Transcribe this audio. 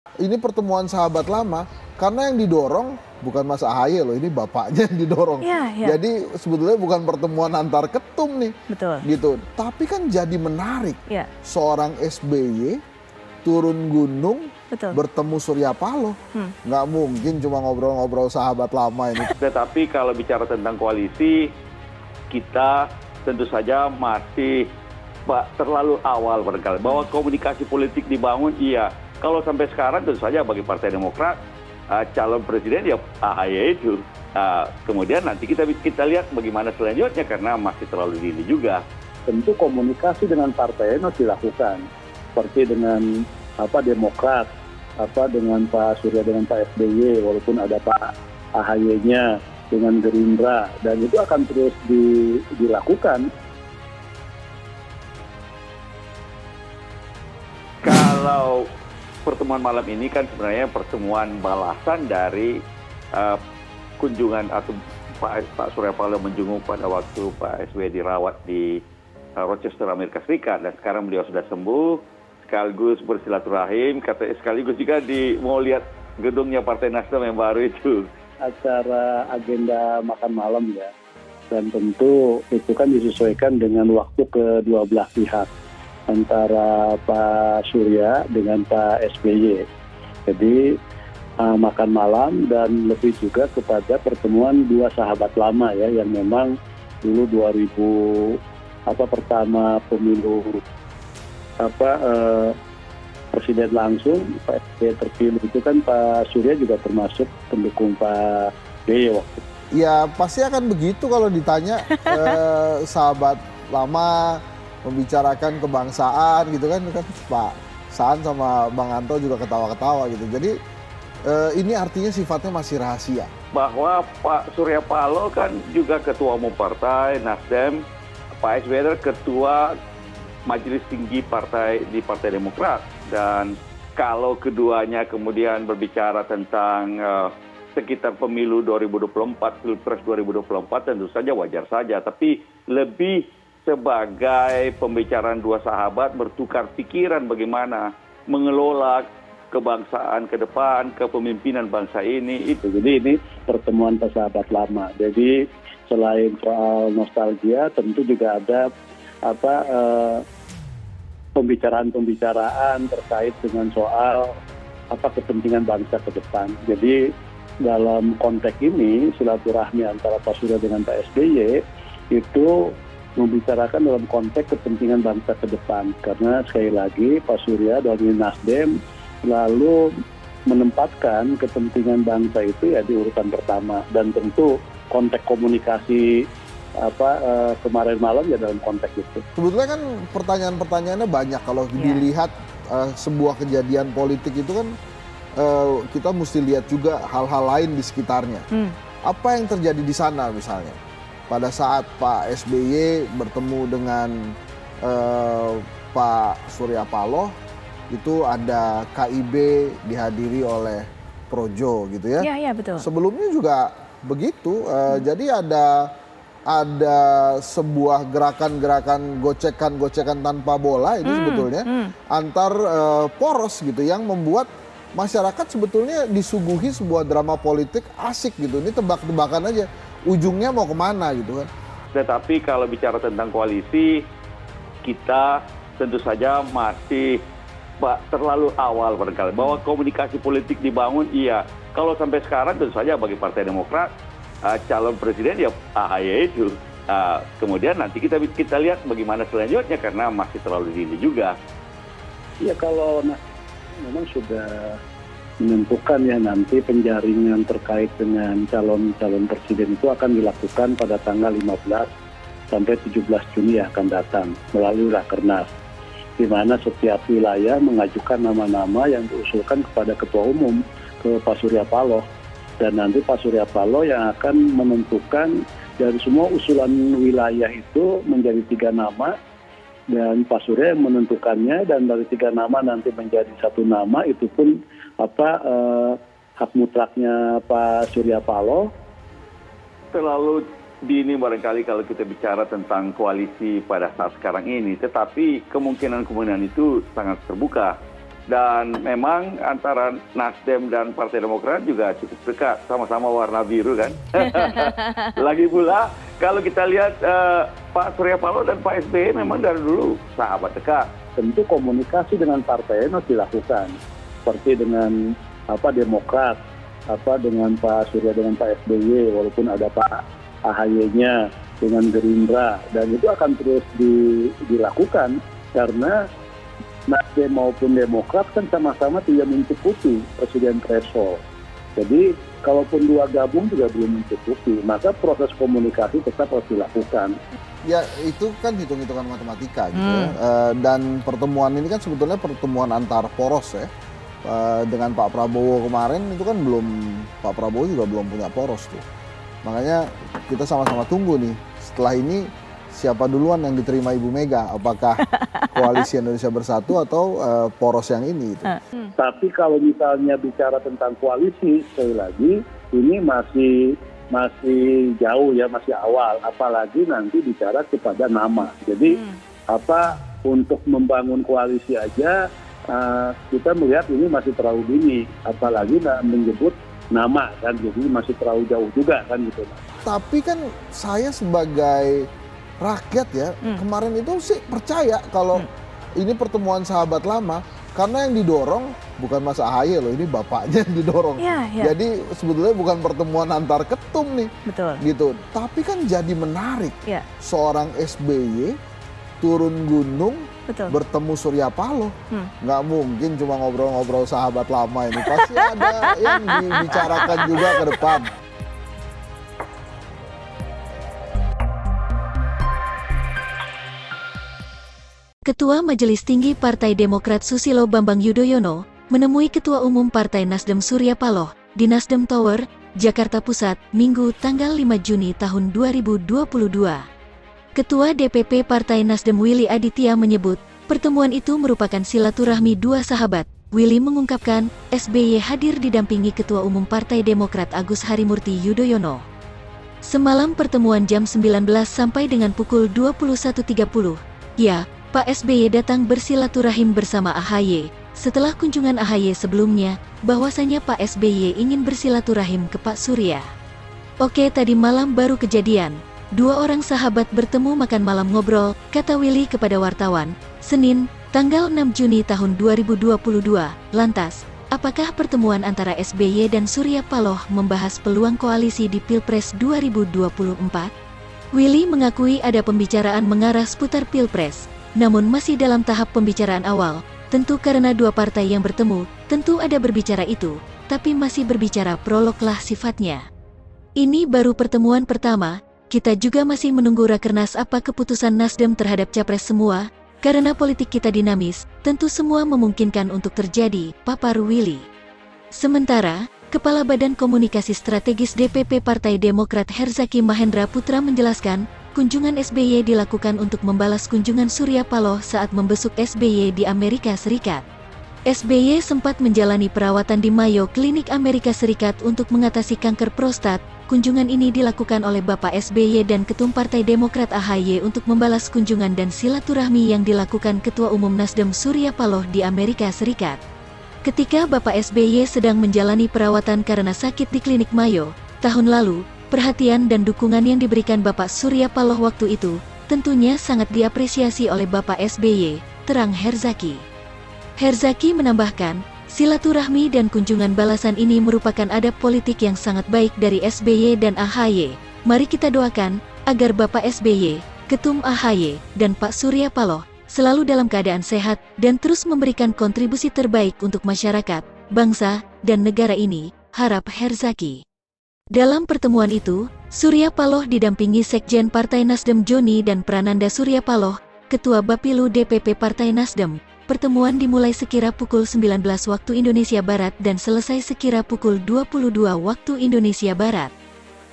Ini pertemuan sahabat lama, karena yang didorong bukan Mas Ahaye loh, ini bapaknya yang didorong. Iya iya. Jadi sebetulnya bukan pertemuan antar ketum nih, Betul. gitu. Tapi kan jadi menarik, Iya. seorang SBY turun gunung Betul. bertemu Surya Paloh. Nggak mungkin cuma ngobrol-ngobrol sahabat lama ini. Tetapi kalau bicara tentang koalisi, kita tentu saja masih terlalu awal barangkali. Bahwa komunikasi politik dibangun, iya. Kalau sampai sekarang tentu saja bagi Partai Demokrat, calon presiden ya AHY itu. Kemudian nanti kita lihat bagaimana selanjutnya karena masih terlalu dini juga. Tentu komunikasi dengan partai harus dilakukan. Seperti dengan Demokrat, dengan Pak Surya, dengan Pak SBY, walaupun ada Pak AHY-nya, dengan Gerindra, dan itu akan terus dilakukan. Kalau pertemuan malam ini kan sebenarnya pertemuan balasan dari kunjungan atau Pak Surya Paloh menjenguk pada waktu Pak SBY dirawat di Rochester, Amerika Serikat, dan sekarang beliau sudah sembuh, sekaligus bersilaturahim, sekaligus juga mau lihat gedungnya Partai Nasdem yang baru itu. Acara agenda makan malam ya, dan tentu itu kan disesuaikan dengan waktu kedua belah pihak, antara Pak Surya dengan Pak SBY. Jadi makan malam dan lebih juga kepada pertemuan dua sahabat lama ya, yang memang dulu 2000 pertama pemilu presiden langsung Pak SBY terpilih itu kan Pak Surya juga termasuk pendukung Pak SBY waktu itu. Ya pasti akan begitu kalau ditanya sahabat lama membicarakan kebangsaan gitu kan Pak Saan sama Bang Anto juga ketawa-ketawa gitu. Jadi ini artinya sifatnya masih rahasia. Bahwa Pak Surya Paloh kan juga ketua umum partai Nasdem, Pak SBY ketua Majelis Tinggi di Partai Demokrat, dan kalau keduanya kemudian berbicara tentang sekitar pemilu 2024, Pilpres 2024 tentu saja wajar saja, tapi lebih sebagai pembicaraan dua sahabat bertukar pikiran bagaimana mengelola kebangsaan ke depan, kepemimpinan bangsa ini. Jadi ini pertemuan sahabat lama. Jadi selain soal nostalgia, tentu juga ada pembicaraan terkait dengan soal kepentingan bangsa ke depan. Jadi dalam konteks ini silaturahmi antara Pak Surya dengan Pak SBY itu membicarakan dalam konteks kepentingan bangsa ke depan, karena sekali lagi Pak Surya dari Nasdem lalu menempatkan kepentingan bangsa itu ya di urutan pertama, dan tentu konteks komunikasi kemarin malam ya dalam konteks itu. Sebetulnya kan pertanyaan-pertanyaannya banyak kalau dilihat sebuah kejadian politik itu kan kita mesti lihat juga hal-hal lain di sekitarnya. Apa yang terjadi di sana misalnya pada saat Pak SBY bertemu dengan Pak Surya Paloh, itu ada KIB dihadiri oleh Projo gitu ya. Iya betul. Sebelumnya juga begitu. Jadi ada sebuah gerakan-gerakan gocekan tanpa bola ini sebetulnya antar poros gitu, yang membuat masyarakat sebetulnya disuguhi sebuah drama politik asik gitu. Ini tebak-tebakan aja ujungnya mau kemana gitu kan. Tetapi kalau bicara tentang koalisi, kita tentu saja masih terlalu awal barangkali. Bahwa komunikasi politik dibangun, iya. Kalau sampai sekarang tentu saja bagi Partai Demokrat, calon presiden ya AHY itu. Kemudian nanti kita lihat bagaimana selanjutnya karena masih terlalu dini juga. Ya kalau memang sudah menentukan ya nanti penjaringan terkait dengan calon presiden itu akan dilakukan pada tanggal 15 sampai 17 Juni yang akan datang melalui Rakernas, di mana setiap wilayah mengajukan nama-nama yang diusulkan kepada Ketua Umum, ke Pak Surya Paloh. Dan nanti Pak Surya Paloh yang akan menentukan dari semua usulan wilayah itu menjadi 3 nama, dan Pak Surya yang menentukannya, dan dari 3 nama nanti menjadi 1 nama, itu pun hak mutlaknya Pak Surya Paloh. Terlalu dini barangkali kalau kita bicara tentang koalisi pada saat sekarang ini, tetapi kemungkinan itu sangat terbuka. Dan memang antara Nasdem dan Partai Demokrat juga cukup dekat, sama-sama warna biru kan. Lagi pula kalau kita lihat Pak Surya Paloh dan Pak SBY memang dari dulu sahabat dekat. Tentu komunikasi dengan partai harus dilakukan, seperti dengan Demokrat, dengan Pak Surya dengan Pak SBY, walaupun ada Pak AHY-nya dengan Gerindra, dan itu akan terus dilakukan karena Nasdem maupun Demokrat kan sama-sama tidak mencukupi presiden threshold. Jadi kalaupun dua gabung juga belum mencukupi, maka proses komunikasi tetap harus dilakukan. Ya itu kan hitung-hitungan matematika gitu ya. Dan pertemuan ini kan sebetulnya pertemuan antar poros ya. Dengan Pak Prabowo kemarin itu kan Pak Prabowo juga belum punya poros tuh. Makanya kita sama-sama tunggu nih setelah ini siapa duluan yang diterima Ibu Mega, apakah Koalisi Indonesia Bersatu atau poros yang ini itu. Tapi kalau misalnya bicara tentang koalisi, sekali lagi ini masih jauh ya, masih awal, apalagi nanti bicara kepada nama. Jadi untuk membangun koalisi aja kita melihat ini masih terlalu dini, apalagi menyebut nama kan, jadi masih terlalu jauh juga kan gitu. Tapi kan saya sebagai rakyat ya, kemarin itu sih percaya kalau ini pertemuan sahabat lama, karena yang didorong bukan Mas AHY loh, ini bapaknya yang didorong. Jadi sebetulnya bukan pertemuan antar ketum nih. Betul. Gitu. Tapi kan jadi menarik. Seorang SBY turun gunung bertemu Surya Paloh. Nggak mungkin cuma ngobrol-ngobrol sahabat lama ini. Pasti ada yang dibicarakan juga ke depan. Ketua Majelis Tinggi Partai Demokrat Susilo Bambang Yudhoyono menemui Ketua Umum Partai Nasdem Surya Paloh di Nasdem Tower, Jakarta Pusat, Minggu tanggal 5 Juni tahun 2022. Ketua DPP Partai Nasdem Willy Aditya menyebut pertemuan itu merupakan silaturahmi dua sahabat. Willy mengungkapkan SBY hadir didampingi Ketua Umum Partai Demokrat Agus Harimurti Yudhoyono. Semalam pertemuan jam 19 sampai dengan pukul 21.30. Ya, Pak SBY datang bersilaturahim bersama AHY, setelah kunjungan AHY sebelumnya, bahwasanya Pak SBY ingin bersilaturahim ke Pak Surya. Oke, tadi malam baru kejadian, dua orang sahabat bertemu makan malam ngobrol, kata Willy kepada wartawan, Senin, tanggal 6 Juni tahun 2022, lantas, apakah pertemuan antara SBY dan Surya Paloh membahas peluang koalisi di Pilpres 2024? Willy mengakui ada pembicaraan mengarah seputar Pilpres, namun masih dalam tahap pembicaraan awal, tentu karena dua partai yang bertemu, tentu ada berbicara itu, tapi masih berbicara prolog lah sifatnya. Ini baru pertemuan pertama, kita juga masih menunggu Rakernas apa keputusan Nasdem terhadap Capres semua, karena politik kita dinamis, tentu semua memungkinkan untuk terjadi, papar Willy. Sementara, Kepala Badan Komunikasi Strategis DPP Partai Demokrat Herzaki Mahendra Putra menjelaskan, kunjungan SBY dilakukan untuk membalas kunjungan Surya Paloh saat membesuk SBY di Amerika Serikat. SBY sempat menjalani perawatan di Mayo Clinic Amerika Serikat untuk mengatasi kanker prostat. Kunjungan ini dilakukan oleh Bapak SBY dan Ketum Partai Demokrat AHY untuk membalas kunjungan dan silaturahmi yang dilakukan Ketua Umum Nasdem Surya Paloh di Amerika Serikat. Ketika Bapak SBY sedang menjalani perawatan karena sakit di klinik Mayo, tahun lalu, perhatian dan dukungan yang diberikan Bapak Surya Paloh waktu itu, tentunya sangat diapresiasi oleh Bapak SBY, terang Herzaki. Herzaki menambahkan, silaturahmi dan kunjungan balasan ini merupakan adab politik yang sangat baik dari SBY dan AHY. Mari kita doakan, agar Bapak SBY, Ketum AHY, dan Pak Surya Paloh, selalu dalam keadaan sehat, dan terus memberikan kontribusi terbaik untuk masyarakat, bangsa, dan negara ini, harap Herzaki. Dalam pertemuan itu, Surya Paloh didampingi Sekjen Partai Nasdem Joni dan Prananda Surya Paloh, Ketua Bapilu DPP Partai Nasdem. Pertemuan dimulai sekira pukul 19 waktu Indonesia Barat dan selesai sekira pukul 22 waktu Indonesia Barat.